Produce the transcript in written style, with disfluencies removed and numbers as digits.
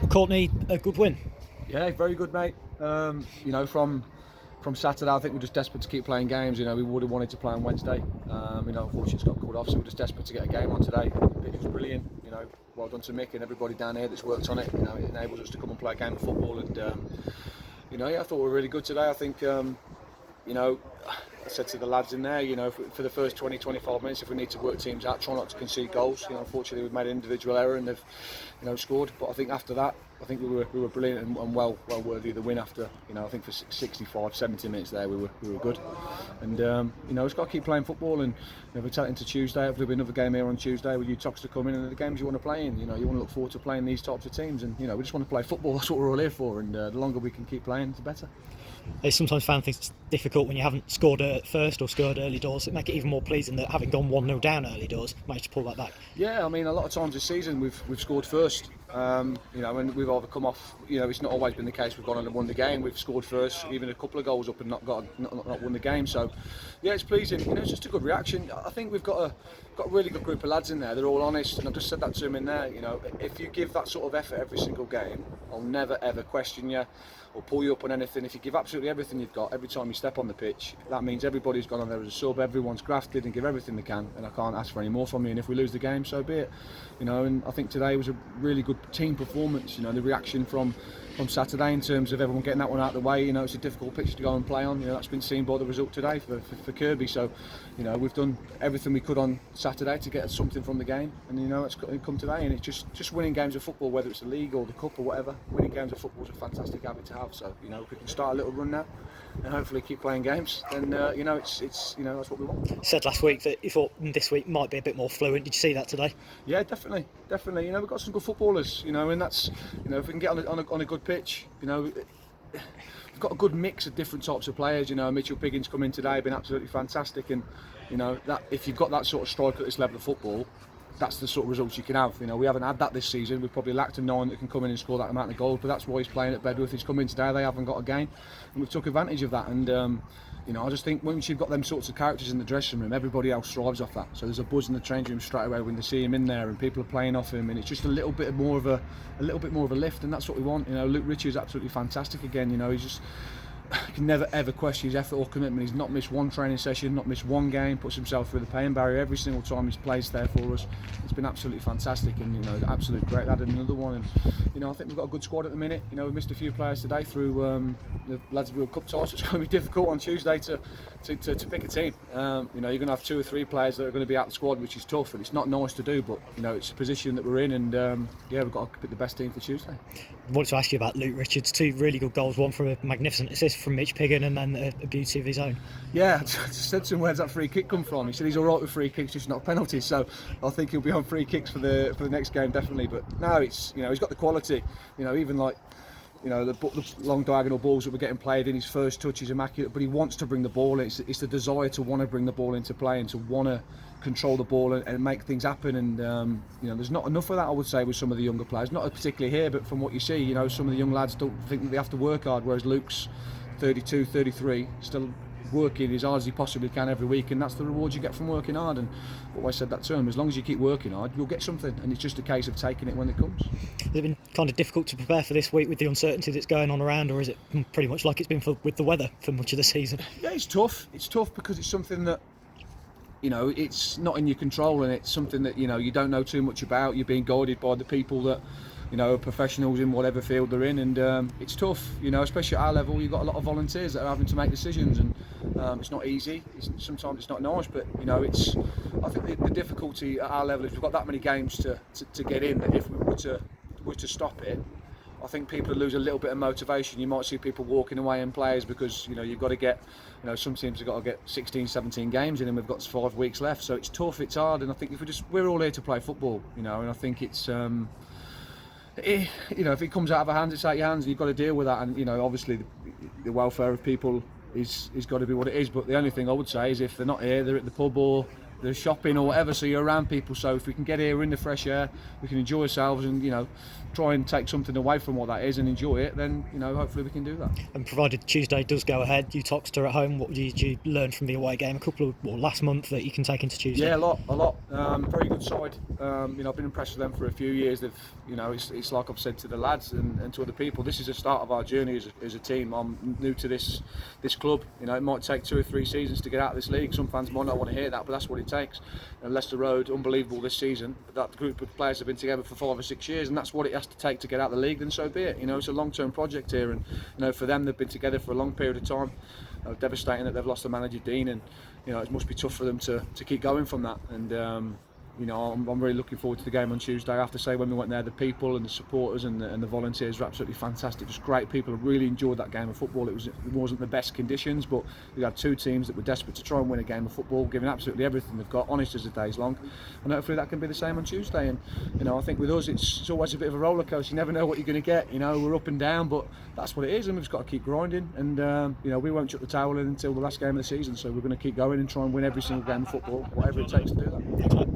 Courtney, a good win. Yeah, very good, mate. From Saturday, I think we're just desperate to keep playing games. We would have wanted to play on Wednesday. Unfortunately, it's got called off, so we're just desperate to get a game on today. The pitch was brilliant. Well done to Mick and everybody down here that's worked on it. It enables us to come and play a game of football, and I thought we were really good today. I think, I said to the lads in there, for the first 20-25 minutes, if we need to work teams out, try not to concede goals. Unfortunately, we've made an individual error and they've, scored. But I think after that, I think we were brilliant and well worthy of the win. After, I think for 65, 70 minutes there, we were good. And it's got to keep playing football. And we're taking to Tuesday. Hopefully, there'll be another game here on Tuesday with you Tox to come in, and the games you want to play in. You want to look forward to playing these types of teams. And we just want to play football. That's what we're all here for. And the longer we can keep playing, the better. They sometimes found things difficult when you haven't scored at first or scored early doors. It make it even more pleasing that having gone 1-0 down early doors, managed to pull that back. Yeah, I mean, a lot of times this season we've scored first. And we've either come off. It's not always been the case. We've gone on and won the game. We've scored first, even a couple of goals up, and not won the game. So, yeah, it's pleasing. It's just a good reaction. I think we've got a really good group of lads in there. They're all honest, and I've just said that to them in there. If you give that sort of effort every single game, I'll never ever question you or pull you up on anything. If you give absolutely everything you've got every time you step on the pitch, that means everybody's gone on there as a sub. Everyone's grafted and give everything they can, and I can't ask for any more from you. And if we lose the game, so be it. And I think today was a really good team performance. The reaction from Saturday in terms of everyone getting that one out of the way. It's a difficult pitch to go and play on. That's been seen by the result today for Kirby. So, we've done everything we could on Saturday to get something from the game, and it's come today. And it's just winning games of football, whether it's the league or the cup or whatever. Winning games of football is a fantastic habit to have. So, if we can start a little run now, and hopefully keep playing games, then it's that's what we want. You said last week that you thought this week might be a bit more fluent. Did you see that today? Yeah, definitely. We've got some good footballers, and that's if we can get on a good pitch, we've got a good mix of different types of players. Mitchell Piggins come in today, been absolutely fantastic, and that if you've got that sort of striker at this level of football, that's the sort of results you can have. We haven't had that this season. We've probably lacked a 9 that can come in and score that amount of goals, but that's why he's playing at Bedworth. He's come in today, they haven't got a game, and we've took advantage of that. And I just think once you've got them sorts of characters in the dressing room, everybody else thrives off that. So there's a buzz in the changing room straight away when they see him in there, and people are playing off him, and it's just a little bit more of a lift, and that's what we want. Luke Richards is absolutely fantastic again. He's just, you can never ever question his effort or commitment. He's not missed one training session, not missed one game, puts himself through the pain barrier every single time he's plays there for us. It's been absolutely fantastic, and absolute great lad. And another one, and I think we've got a good squad at the minute. We've missed a few players today through the Lads World Cup ties. It's going to be difficult on Tuesday to pick a team. You're going to have 2 or 3 players that are going to be out of the squad, which is tough, and it's not nice to do, but it's a position that we're in, and we've got to pick the best team for Tuesday. I wanted to ask you about Luke Richards. 2 really good goals, one from a magnificent assist from Mitch Piggin, and then a beauty of his own. Yeah, I said to him, where's that free kick come from? He said he's all right with free kicks, just not penalties. So I think he'll be on free kicks for the next game, definitely. But no, it's he's got the quality. Even like the long diagonal balls that were getting played in, his first touch is immaculate, but he wants to bring the ball in. It's the desire to want to bring the ball into play and to want to control the ball and make things happen. And there's not enough of that, I would say, with some of the younger players. Not particularly here, but from what you see, some of the young lads don't think that they have to work hard, whereas Luke's 32, 33, still working as hard as he possibly can every week, and that's the reward you get from working hard. And I said that to him, as long as you keep working hard, you'll get something, and it's just a case of taking it when it comes. Has it been kind of difficult to prepare for this week with the uncertainty that's going on around, or is it pretty much like it's been with the weather for much of the season? Yeah, it's tough because it's something that it's not in your control, and it's something that you don't know too much about. You're being guided by the people that are professionals in whatever field they're in, and it's tough, especially at our level. You've got a lot of volunteers that are having to make decisions, and it's not easy. Sometimes it's not nice, but I think the difficulty at our level is we've got that many games to get in, that if we were to stop it, I think people lose a little bit of motivation. You might see people walking away in players because you've got to get, some teams have got to get 16, 17 games in, and we've got 5 weeks left. So it's tough, it's hard, and I think we're all here to play football, and I think it's if it comes out of our hands, it's out of your hands, and you've got to deal with that. And obviously the welfare of people is got to be what it is. But the only thing I would say is if they're not here, they're at the pub or the shopping or whatever, so you're around people. So if we can get here in the fresh air, we can enjoy ourselves and, you know, try and take something away from what that is and enjoy it, then, you know, hopefully we can do that. And provided Tuesday does go ahead, you Toxter at home, what did you learn from the away game last month that you can take into Tuesday? Yeah, a lot. Very good side. You know, I've been impressed with them for a few years. They've, you know, it's like I've said to the lads and to other people, this is the start of our journey as a team. I'm new to this club. You know, it might take 2 or 3 seasons to get out of this league. Some fans might not want to hear that, but that's what it takes. And Leicester Road, unbelievable this season. That group of players have been together for 5 or 6 years, and that's what it has to take to get out of the league. Then so be it. You know, it's a long-term project here, and, you know, for them, they've been together for a long period of time. Devastating that they've lost their manager Dean, and, you know, it must be tough for them to keep going from that. And you know, I'm really looking forward to the game on Tuesday. I have to say, when we went there, the people and the supporters and the volunteers were absolutely fantastic. Just great people. I really enjoyed that game of football. It wasn't the best conditions, but we had 2 teams that were desperate to try and win a game of football, giving absolutely everything they've got, honest as the day's long. And hopefully that can be the same on Tuesday. And, you know, I think with us, it's always a bit of a roller coaster. You never know what you're going to get. You know, we're up and down, but that's what it is, and we've just got to keep grinding. And you know, we won't chuck the towel in until the last game of the season. So we're going to keep going and try and win every single game of football, whatever it takes to do that.